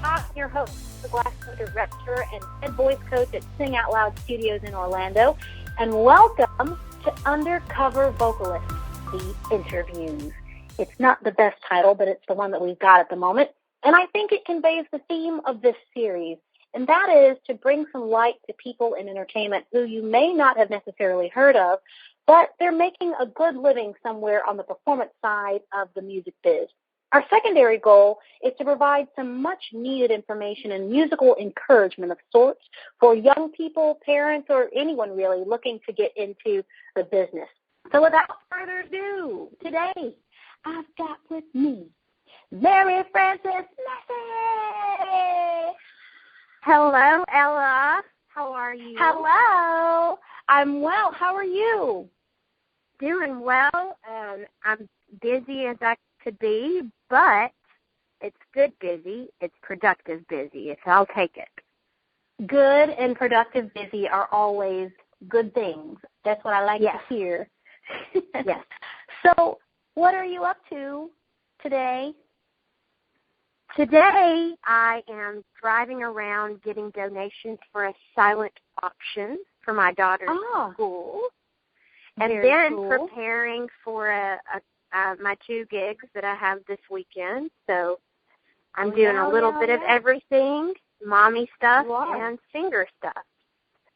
I'm your host, the Glassman Director and head voice coach at Sing Out Loud Studios in Orlando, and welcome to Undercover Vocalist, the interviews. It's not the best title, but it's the one that we've got at the moment, and I think it conveys the theme of this series, and that is to bring some light to people in entertainment who you may not have necessarily heard of, but they're making a good living somewhere on the performance side of the music biz. Our secondary goal is to provide some much-needed information and musical encouragement of sorts for young people, parents, or anyone really looking to get into the business. So without further ado, today I've got with me Mary Frances Massey. Hello, Ella. How are you? Hello. I'm well. How are you? Doing well. I'm busy as I could be, but it's good busy. It's productive busy. So I'll take it. Good and productive busy are always good things. That's what I like to hear. Yes. So what are you up to today? Today I am driving around getting donations for a silent auction for my daughter's school. And then preparing for my 2 gigs that I have this weekend. So I'm doing a little bit of everything, mommy stuff and singer stuff.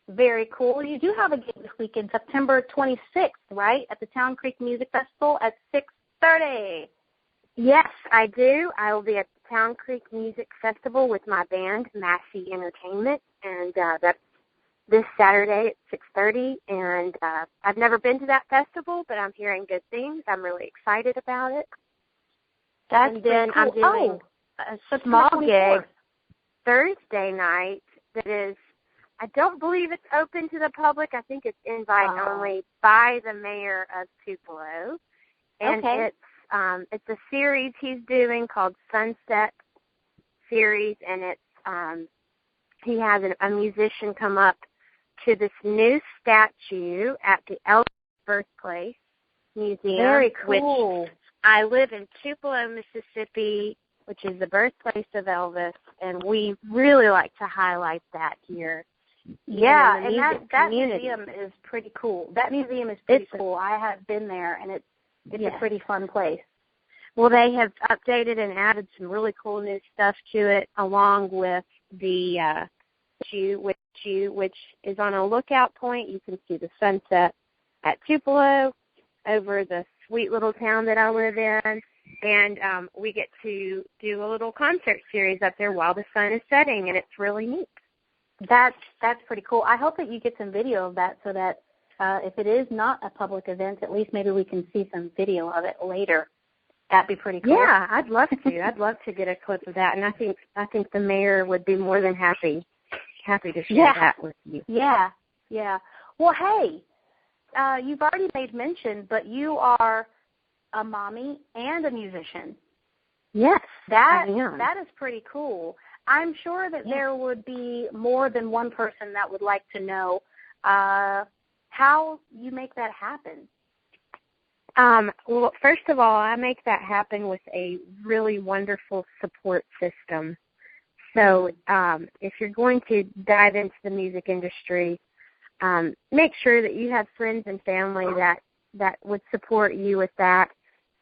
Very cool. You do have a gig this weekend, September 26th, right, at the Town Creek Music Festival at 6:30. Yes, I do. I will be at the Town Creek Music Festival with my band, Massey Entertainment, and that's this Saturday at 6:30, and I've never been to that festival, but I'm hearing good things. I'm really excited about it. And then I'm doing a small gig Thursday night that is, I don't believe it's open to the public. I think it's invite only by the mayor of Tupelo, and it's a series he's doing called Sunset Series, and it's he has a musician come up to this new statue at the Elvis Birthplace Museum. Very cool. Which I live in Tupelo, Mississippi, which is the birthplace of Elvis, and we really like to highlight that here. Yeah, and that museum is pretty cool. That museum is pretty cool. I have been there, and it's a pretty fun place. Well, they have updated and added some really cool new stuff to it, along with the which is on a lookout point. You can see the sunset at Tupelo over the sweet little town that I live in, and we get to do a little concert series up there while the sun is setting, and it's really neat. That's pretty cool. I hope that you get some video of that so that if it is not a public event, at least maybe we can see some video of it later. That'd be pretty cool. Yeah, I'd love to. I'd love to get a clip of that, and I think the mayor would be more than happy to share that with you. Yeah. Well, hey, you've already made mention, but you are a mommy and a musician. Yes, I am. That is pretty cool. I'm sure that there would be more than one person that would like to know how you make that happen. Well, first of all, I make that happen with a really wonderful support system. So if you're going to dive into the music industry, make sure that you have friends and family that would support you with that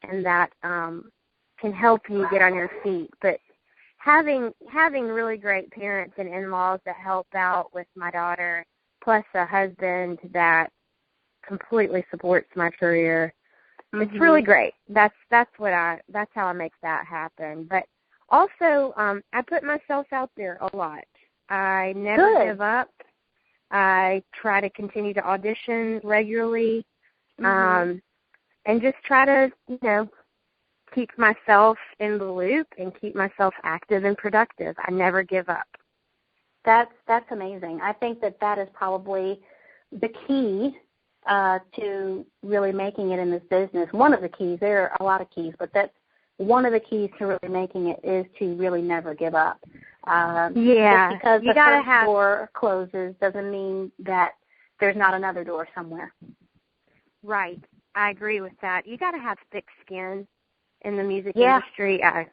and that can help you get on your feet. But having really great parents and in-laws that help out with my daughter, plus a husband that completely supports my career, it's really great. That's how I make that happen. But also, I put myself out there a lot. I never give up. I try to continue to audition regularly, and just try to, keep myself in the loop and keep myself active and productive. I never give up. That's amazing. I think that is probably the key to really making it in this business. One of the keys. There are a lot of keys, but that's one of the keys to really making it is to really never give up. Just because the first door closes doesn't mean that there's not another door somewhere. Right. I agree with that. You got to have thick skin in the music industry. I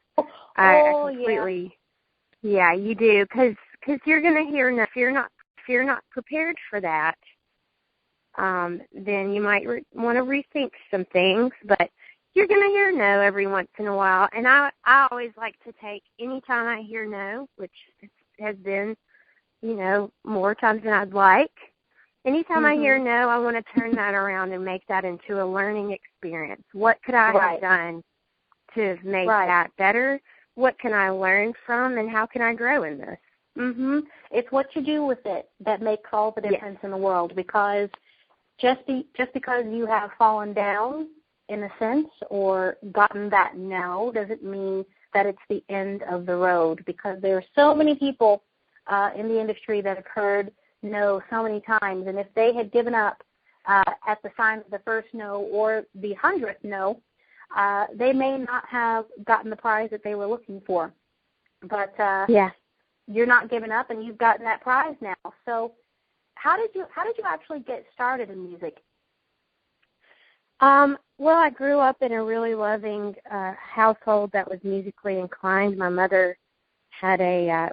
completely Yeah, you do, because you're going to hear no. If you're not prepared for that, then you might want to rethink some things. But you're going to hear no every once in a while. And I always like to take any time I hear no, which has been, more times than I'd like. Anytime I hear no, I want to turn that around and make that into a learning experience. What could I have done to make that better? What can I learn from, and how can I grow in this? It's what you do with it that makes all the difference in the world, because just because you have fallen down, in a sense, or gotten that no, doesn't mean that it's the end of the road, because there are so many people in the industry that have heard no so many times, and if they had given up at the sign of the first no or the 100th no, they may not have gotten the prize that they were looking for. But you're not giving up, and you've gotten that prize now. So how did you actually get started in music? Well, I grew up in a really loving household that was musically inclined. My mother had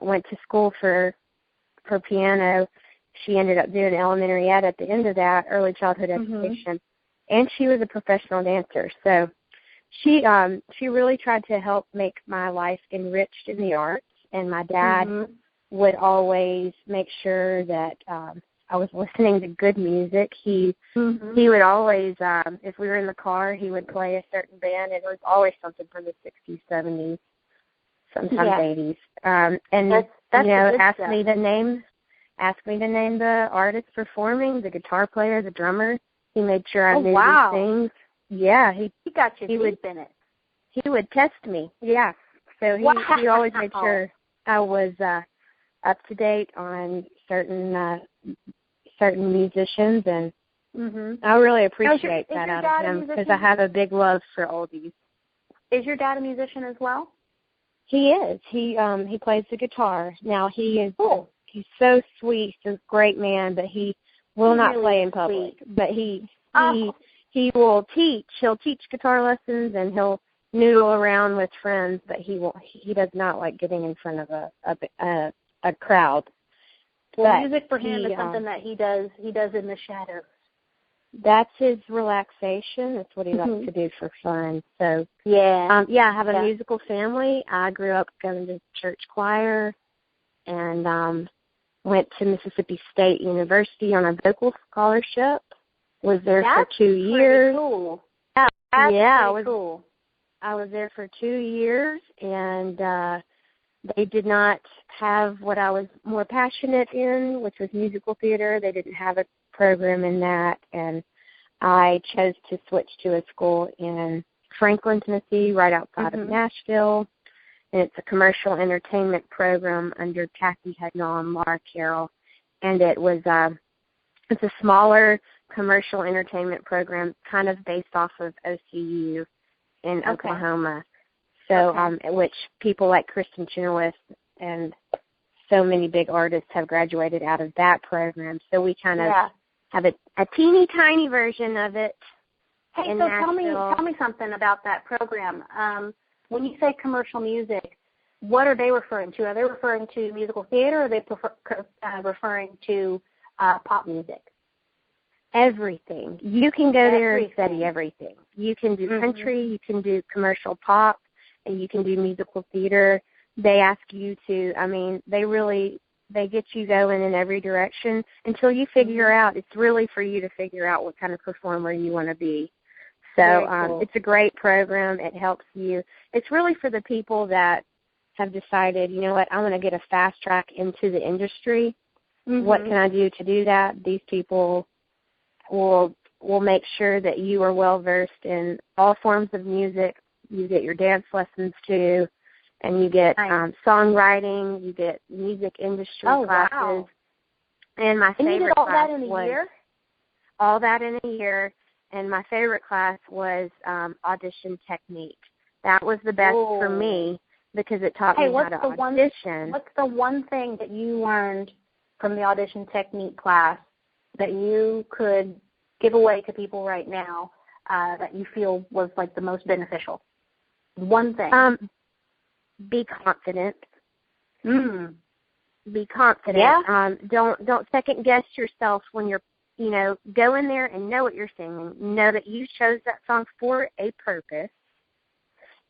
went to school for piano. She ended up doing elementary ed at the end of that, early childhood education, and she was a professional dancer. So she really tried to help make my life enriched in the arts, and my dad would always make sure that I was listening to good music. He would always, if we were in the car, he would play a certain band, and it was always something from the 60s, 70s, sometimes 80s. And that's asked me to name the artist performing, the guitar player, the drummer. He made sure I knew these things. Yeah, he got you deep in it. He would test me. Yeah, so he always made sure I was up to date on certain musicians, and I really appreciate that out of him, because I have a big love for oldies. Is your dad a musician as well? He is. He plays the guitar. Now he's so sweet. He's a great man, but he will not play in public. But he will teach. He'll teach guitar lessons, and he'll noodle around with friends. But he does not like getting in front of a crowd. Well, music for him is something that he does in the shadows. That's his relaxation. That's what he likes to do for fun. So I have a musical family. I grew up going to church choir, and went to Mississippi State University on a vocal scholarship. Was there for 2 years. Cool. That's cool. I was there for 2 years, and they did not have what I was more passionate in, which was musical theater. They didn't have a program in that, and I chose to switch to a school in Franklin, Tennessee, right outside of Nashville, and it's a commercial entertainment program under Kathy Hegnall and Laura Carroll, and it's a smaller commercial entertainment program, kind of based off of OCU in Oklahoma. So, which people like Kristen Chenoweth and so many big artists have graduated out of that program. So we kind of have a teeny tiny version of it. Hey, so tell me something about that program. When you say commercial music, what are they referring to? Are they referring to musical theater, or are they referring to pop music? Everything. You can go there and study everything. You can do country, you can do commercial pop, and you can do musical theater. They ask you to, they get you going in every direction until you figure out, it's really for you to figure out what kind of performer you want to be. So cool. It's a great program. It helps you. It's really for the people that have decided, you know what, I want to get a fast track into the industry. What can I do to do that? These people will make sure that you are well-versed in all forms of music. You get your dance lessons, too, and you get songwriting, you get music industry classes. Wow. And my favorite you did all class that in a was year? All that in a year, and my favorite class was audition technique. That was the best for me because it taught me how to audition. What's the one thing that you learned from the audition technique class that you could give away to people right now that you feel was like the most beneficial? One thing. Be confident. Be confident. Yeah. Don't second guess yourself when you're, go in there and know what you're singing. Know that you chose that song for a purpose,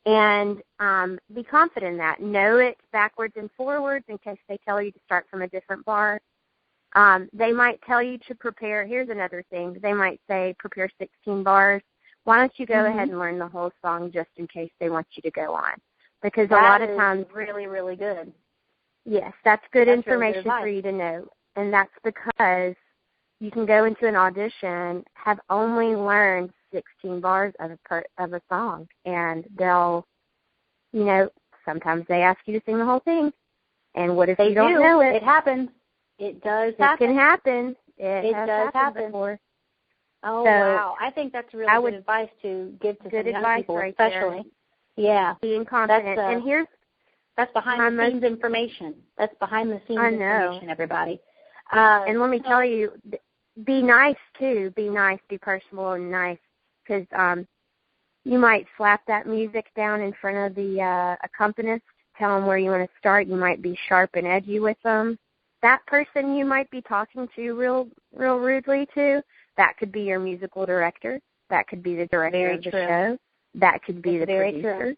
and be confident in that. Know it backwards and forwards in case they tell you to start from a different bar. They might tell you to prepare. Here's another thing. They might say prepare 16 bars. Why don't you go ahead and learn the whole song just in case they want you to go on? Because a lot of times, really, really good. Yes, that's good information really for you to know. And that's because you can go into an audition, have only learned 16 bars of a song, and they'll, sometimes they ask you to sing the whole thing. And what if you don't know it? It happens. It does happen. It can happen. It does happen before. Oh, so wow. I think that's really good advice to give to some young people, right especially. There. Yeah. Being confident. And that's behind-the-scenes information. That's behind-the-scenes information, everybody. And let me tell you, be nice, too. Be nice, be personable and nice, because you might slap that music down in front of the accompanist, tell them where you want to start. You might be sharp and edgy with them. That person you might be talking to real rudely to, that could be your musical director. That could be the director of the show. That could be the producer. True.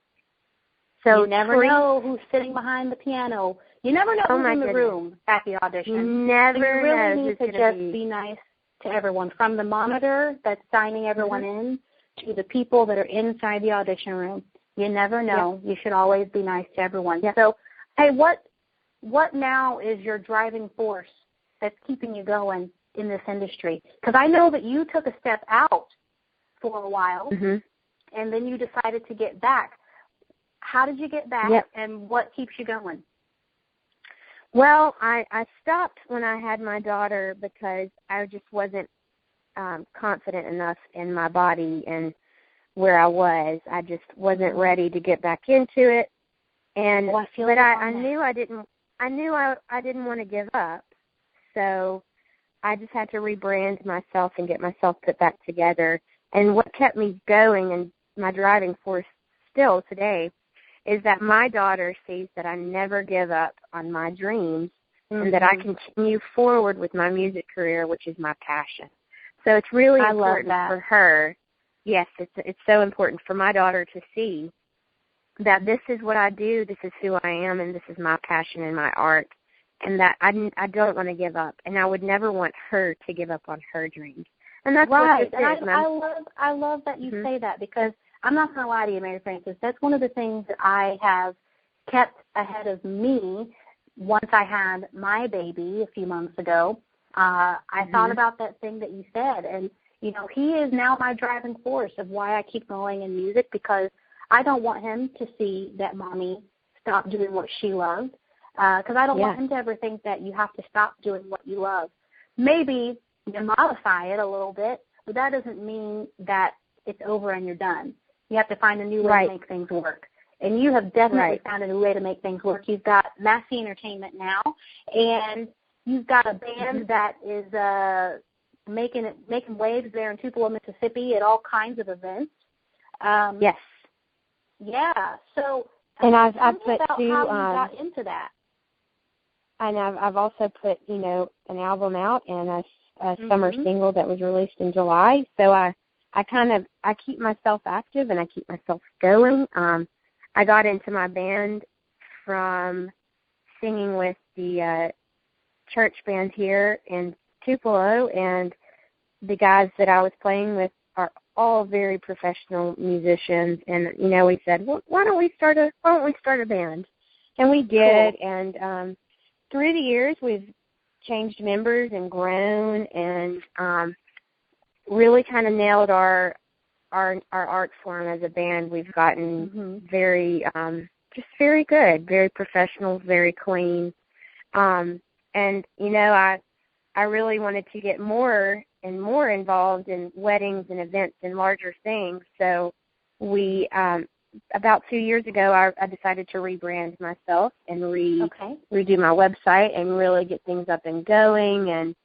So you never know who's sitting behind the piano. You never know who's in the room at the audition. You never so you really know need to just be nice to everyone, from the monitor that's signing everyone in to the people that are inside the audition room. You never know. You should always be nice to everyone. So, hey, what now is your driving force that's keeping you going in this industry? Because I know that you took a step out for a while, and then you decided to get back. How did you get back, and what keeps you going? Well, I stopped when I had my daughter because I just wasn't confident enough in my body and where I was. I just wasn't ready to get back into it. And I knew I didn't want to give up. So I just had to rebrand myself and get myself put back together. And what kept me going and my driving force still today is that my daughter sees that I never give up on my dreams and that I continue forward with my music career, which is my passion. So it's really important for her. Yes, it's so important for my daughter to see that this is what I do, this is who I am, and this is my passion and my art, and that I don't want to give up, and I would never want her to give up on her dreams. And that's what this is. I love that you say that, because I'm not going to lie to you, Mary Frances. That's one of the things that I have kept ahead of me once I had my baby a few months ago. I thought about that thing that you said, and, you know, he is now my driving force of why I keep going in music, because I don't want him to see that mommy stopped doing what she loved, because I don't want him to ever think that you have to stop doing what you love. Maybe you modify it a little bit, but that doesn't mean that it's over and you're done. You have to find a new way to make things work. And you have definitely found a new way to make things work. You've got Massey Entertainment now, and you've got a band that is making waves there in Tupelo, Mississippi at all kinds of events. Yes. Yeah. So, and I've put how you got into that. And I've also put, you know, an album out and a summer single that was released in July. So I keep myself active and I keep myself going. I got into my band from singing with the church band here in Tupelo, and the guys that I was playing with are all very professional musicians. And you know, we said, well, why don't we start a band? And we did. Cool. And through the years, we've changed members and grown, and really kind of nailed our art form as a band. We've gotten very good, very professional, very clean. And, you know, I really wanted to get more and more involved in weddings and events and larger things. So we, about 2 years ago, I decided to rebrand myself and redo my website and really get things up and going. And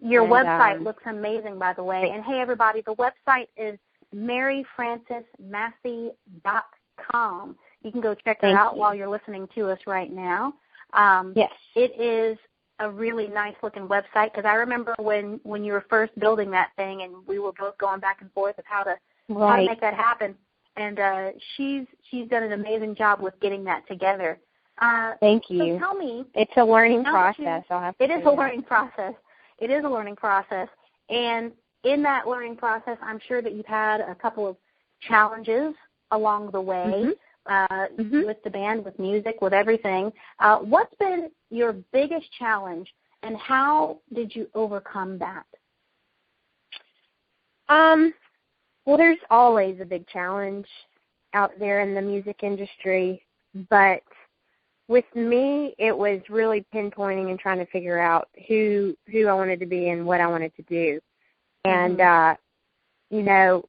your website looks amazing, by the way. And, hey, everybody, the website is maryfrancesmassey.com. You can go check her out while you're listening to us right now. Yes. It is a really nice-looking website because I remember when you were first building that thing and we were both going back and forth of how to make that happen. And she's done an amazing job with getting that together. Thank you. So tell me. It's a learning process. It is a learning process. It is a learning process. And in that learning process, I'm sure that you've had a couple of challenges along the way with the band, with music, with everything. What's been your biggest challenge, and how did you overcome that? Well, there's always a big challenge out there in the music industry, but with me, it was really pinpointing and trying to figure out who I wanted to be and what I wanted to do. And, you know,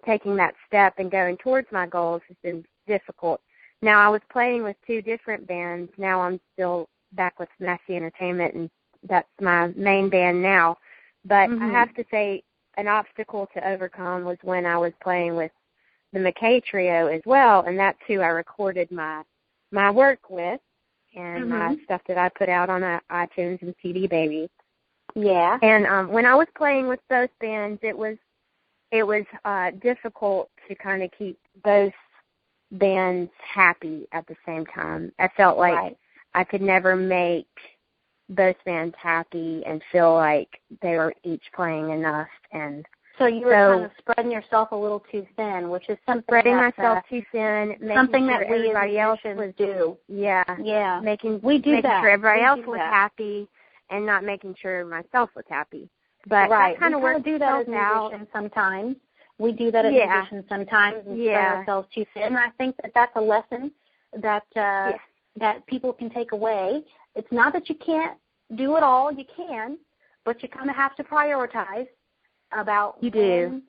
taking that step and going towards my goals has been difficult. Now, I was playing with 2 different bands. Now I'm still back with Massey Entertainment, and that's my main band now. But I have to say an obstacle to overcome was when I was playing with the McKay Trio as well, and that's who I recorded my work with and my stuff that I put out on iTunes and CD Baby. Yeah. And when I was playing with both bands, it was difficult to kind of keep both bands happy at the same time. I felt like I could never make both bands happy and feel like they were each playing enough. And so you were kind of spreading yourself a little too thin, which is something spreading myself too thin, something sure that everybody else would do. Yeah. Making sure everybody else was happy and not making sure myself was happy. But that kind of works do that as musicians sometimes. We do that as musicians sometimes and spread ourselves too thin. And I think that that's a lesson that that people can take away. It's not that you can't do it all. You can, but you kind of have to prioritize about when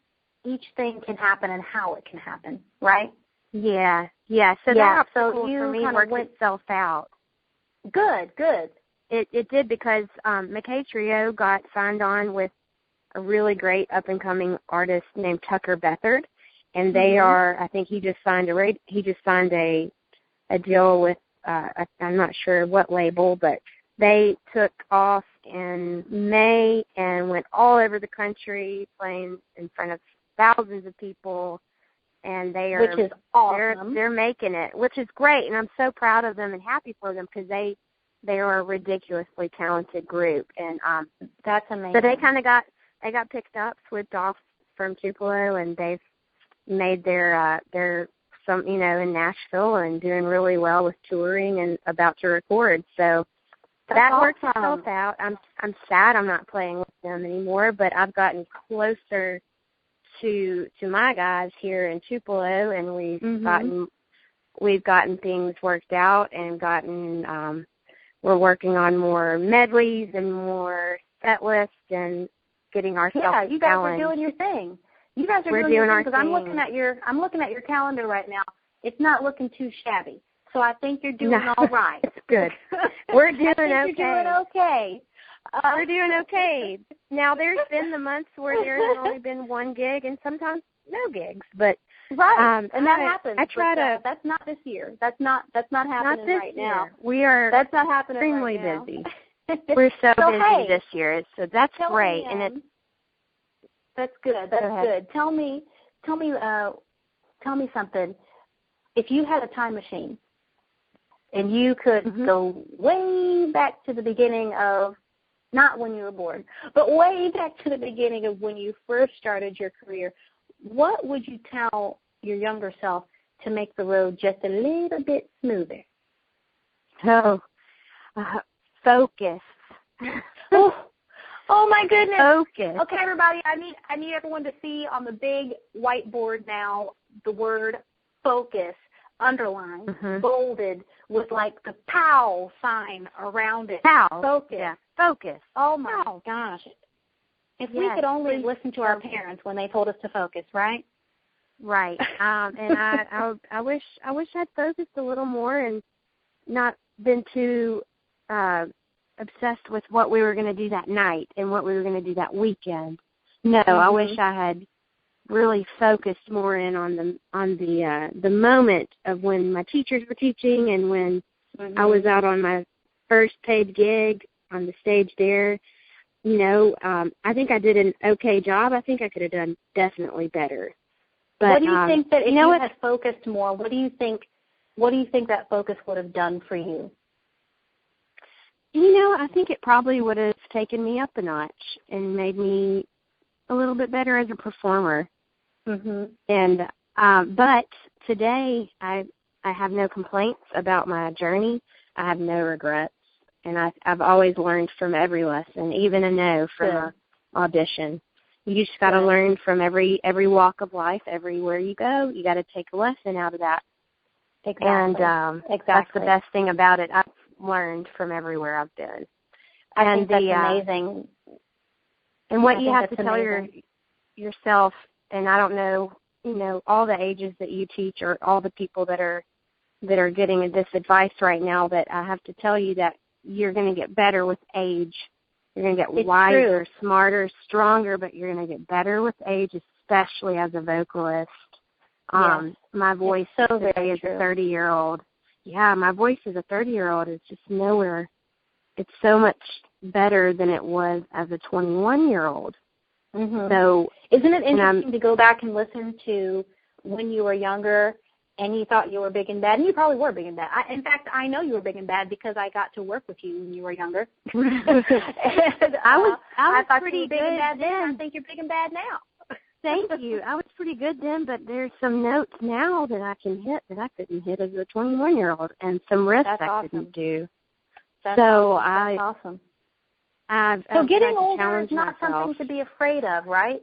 each thing can happen and how it can happen, right? Yeah. So that obstacle for me worked itself out. Good. It did because McKay Trio got signed on with a really great up-and-coming artist named Tucker Bethard, and they are, I think he just signed a deal with, I'm not sure what label, but they took off in May and went all over the country playing in front of thousands of people, and which is awesome. They're making it, which is great, and I'm so proud of them and happy for them because they are a ridiculously talented group, and that's amazing. So they got picked up, flipped off from Tupelo, and they've made their in Nashville and doing really well with touring and about to record. So that works itself out. I'm sad I'm not playing with them anymore, but I've gotten closer to my guys here in Tupelo, and we've gotten things worked out and we're working on more medleys and more set lists and getting ourselves challenged. You guys are doing your thing. You guys are doing your thing because I'm looking at your calendar right now. It's not looking too shabby. So I think you're doing all right. It's good. We're doing okay. You're doing okay. We're doing okay. Now there's been the months where there's only been one gig and sometimes no gigs, but and that happens. I try to. That's not this year. That's not happening right now. We are. That's not happening extremely right now. busy. We're so busy this year, so that's great, that's good. That's good. Tell me something. If you had a time machine, and you could go way back to the beginning of, not when you were born, but way back to the beginning of when you first started your career, what would you tell your younger self to make the road just a little bit smoother? Focus. Oh my goodness. Focus. Okay, everybody, I need everyone to see on the big whiteboard now the word focus, underlined, bolded, with like the POW sign around it. POW. Focus. Yeah. Focus. Oh my gosh. If we could only listen to our parents when they told us to focus, right? Right. And I wish I'd focused a little more and not been too obsessed with what we were going to do that night and what we were going to do that weekend. No, I wish I had really focused more in on the moment of when my teachers were teaching and when I was out on my first paid gig on the stage there. You know, I think I did an okay job. I think I could have done definitely better. But what do you think that if you had focused more, what do you think that focus would have done for you? You know, I think it probably would have taken me up a notch and made me a little bit better as a performer. And but today I have no complaints about my journey. I have no regrets, and I've always learned from every lesson, even a no from an audition. You just got to learn from every walk of life, everywhere you go. You got to take a lesson out of that. Exactly. And that's the best thing about it. I've learned from everywhere I've been. I think that's amazing. And what you have to tell yourself, and I don't know, you know, all the ages that you teach or all the people that are getting this advice right now, but I have to tell you that you're going to get better with age. You're going to get wiser, smarter, stronger, but you're going to get better with age, especially as a vocalist. My voice today is a 30-year-old. Yeah, my voice as a 30-year-old is just nowhere. It's so much better than it was as a 21-year-old. So isn't it interesting to go back and listen to when you were younger and you thought you were big and bad, and you probably were big and bad. In fact, I know you were big and bad because I got to work with you when you were younger. And, I was thought pretty you were big good and bad then. then. I think you're big and bad now. Thank you. I was pretty good then, but there's some notes now that I can hit that I couldn't hit as a 21-year-old, and some risks I couldn't do. That's awesome. So getting older is not something to be afraid of, right?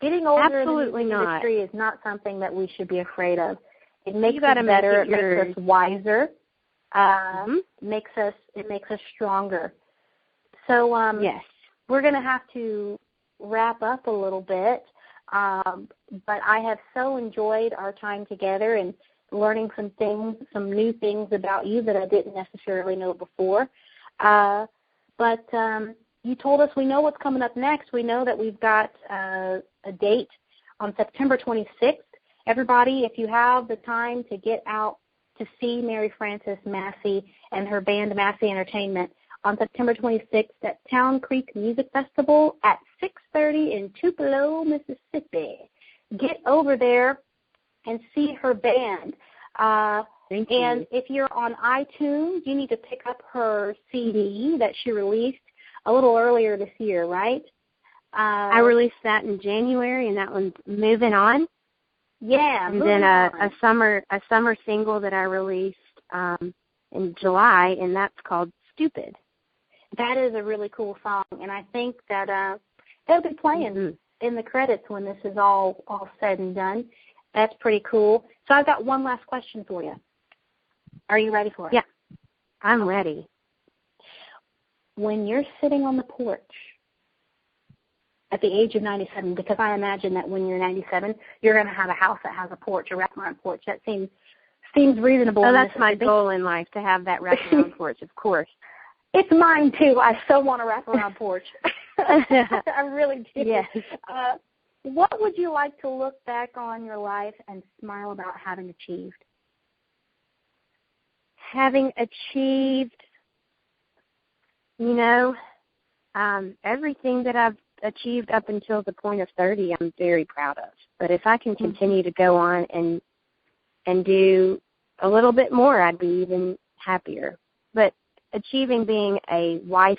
Getting older in the industry is not something that we should be afraid of. It makes us better. It makes us wiser. It makes us stronger. So yes, we're going to have to wrap up a little bit. But I have so enjoyed our time together and learning some new things about you that I didn't necessarily know before. But you told us we know what's coming up next. We know that we've got a date on September 26th. Everybody, if you have the time to get out to see Mary Frances Massey and her band Massey Entertainment on September 26th at Town Creek Music Festival at 6:30 in Tupelo, Mississippi. Get over there and see her band. Thank you. And if you're on iTunes, you need to pick up her CD that she released a little earlier this year, right? I released that in January, and that one's Moving On. Yeah, and then a summer single that I released in July, and that's called Stupid. That is a really cool song, and I think that they'll be playing in the credits when this is all said and done. That's pretty cool. So I've got one last question for you. Are you ready for it? Yeah, I'm ready. When you're sitting on the porch at the age of 97, because I imagine that when you're 97, you're going to have a house that has a porch, a wraparound porch. That seems reasonable. Oh, that's my goal in life, to have that wraparound porch, of course. It's mine, too. I so want a wraparound porch. I really do. Yes. What would you like to look back on your life and smile about having achieved? Having achieved, everything that I've achieved up until the point of 30, I'm very proud of. But if I can continue to go on and do a little bit more, I'd be even happier. But achieving being a wife,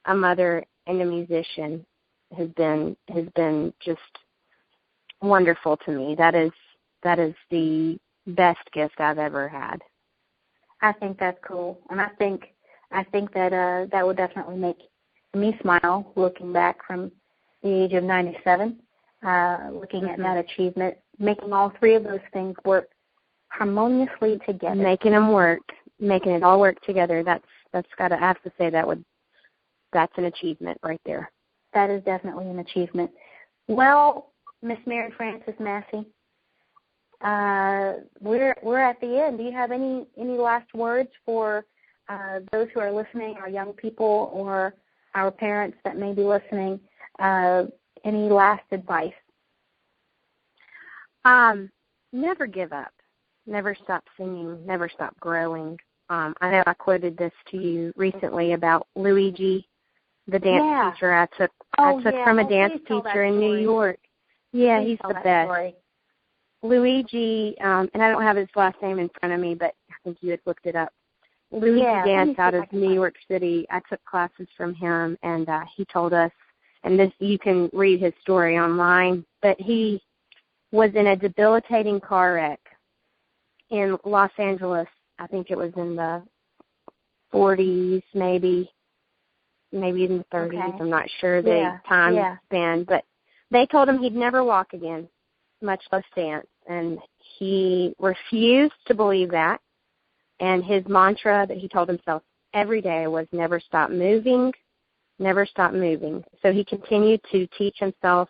a mother, and a musician has been just wonderful to me. That is the best gift I've ever had. I think that's cool, and I think that that would definitely make me smile looking back from the age of 97, looking at that achievement, making all three of those things work harmoniously together. Making them work, making it all work together. I have to say that's an achievement right there. That is definitely an achievement. Well, Miss Mary Frances Massey, we're at the end. Do you have any last words for those who are listening, our young people or our parents that may be listening? Any last advice? Never give up. Never stop singing. Never stop growing. I know I quoted this to you recently about Luigi, the dance teacher I took from a dance teacher in New York. Yeah, he's the best. Story. Luigi, and I don't have his last name in front of me, but I think you had looked it up. Luigi danced out of New York City. I took classes from him, and he told us, and this you can read his story online, but he was in a debilitating car wreck in Los Angeles. I think it was in the 40s, maybe in the 30s. Okay. I'm not sure the time span, but they told him he'd never walk again, much less dance, and he refused to believe that. And his mantra that he told himself every day was never stop moving, never stop moving. So he continued to teach himself,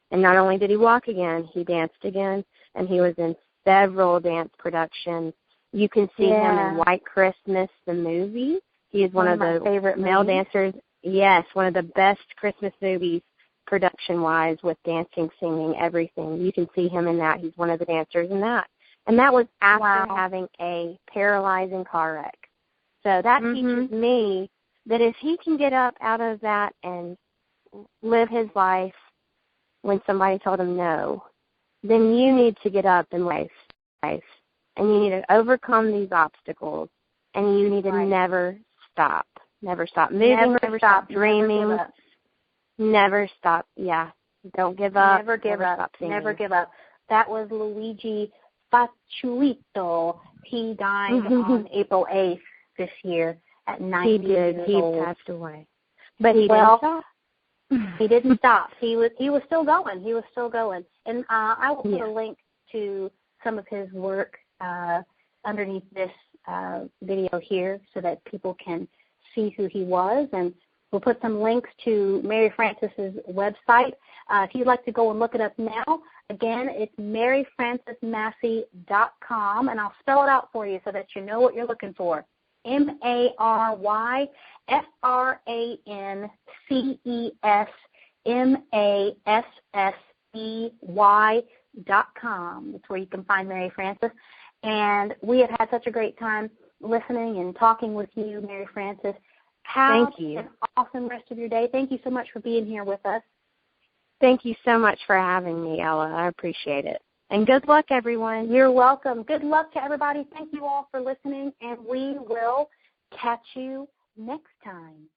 and not only did he walk again, he danced again, and he was in several dance productions. You can see him in White Christmas, the movie. He is one of the favorite male dancers. Yes, one of the best Christmas movies production-wise with dancing, singing, everything. You can see him in that. He's one of the dancers in that. And that was after having a paralyzing car wreck. So that teaches me that if he can get up out of that and live his life when somebody told him no, then you need to get up in life. And you need to overcome these obstacles. And you need to never stop. Never stop moving, never stop dreaming. Never stop. Yeah. Don't give up. Never give up. Never give up. That was Luigi Facciuito. He died on April 8th this year at 90 years old. He passed away. But he didn't stop. He didn't stop. He was still going. He was still going. And I will put a link to some of his work underneath this video here so that people can see who he was. And we'll put some links to Mary Frances's website. If you'd like to go and look it up now, again, it's maryfrancesmassey.com, and I'll spell it out for you so that you know what you're looking for. MaryFrancesmassey.com. That's where you can find Mary Frances. And we have had such a great time listening and talking with you, Mary Frances. Have an awesome rest of your day. Thank you so much for being here with us. Thank you so much for having me, Ella. I appreciate it. And good luck, everyone. You're welcome. Good luck to everybody. Thank you all for listening, and we will catch you next time.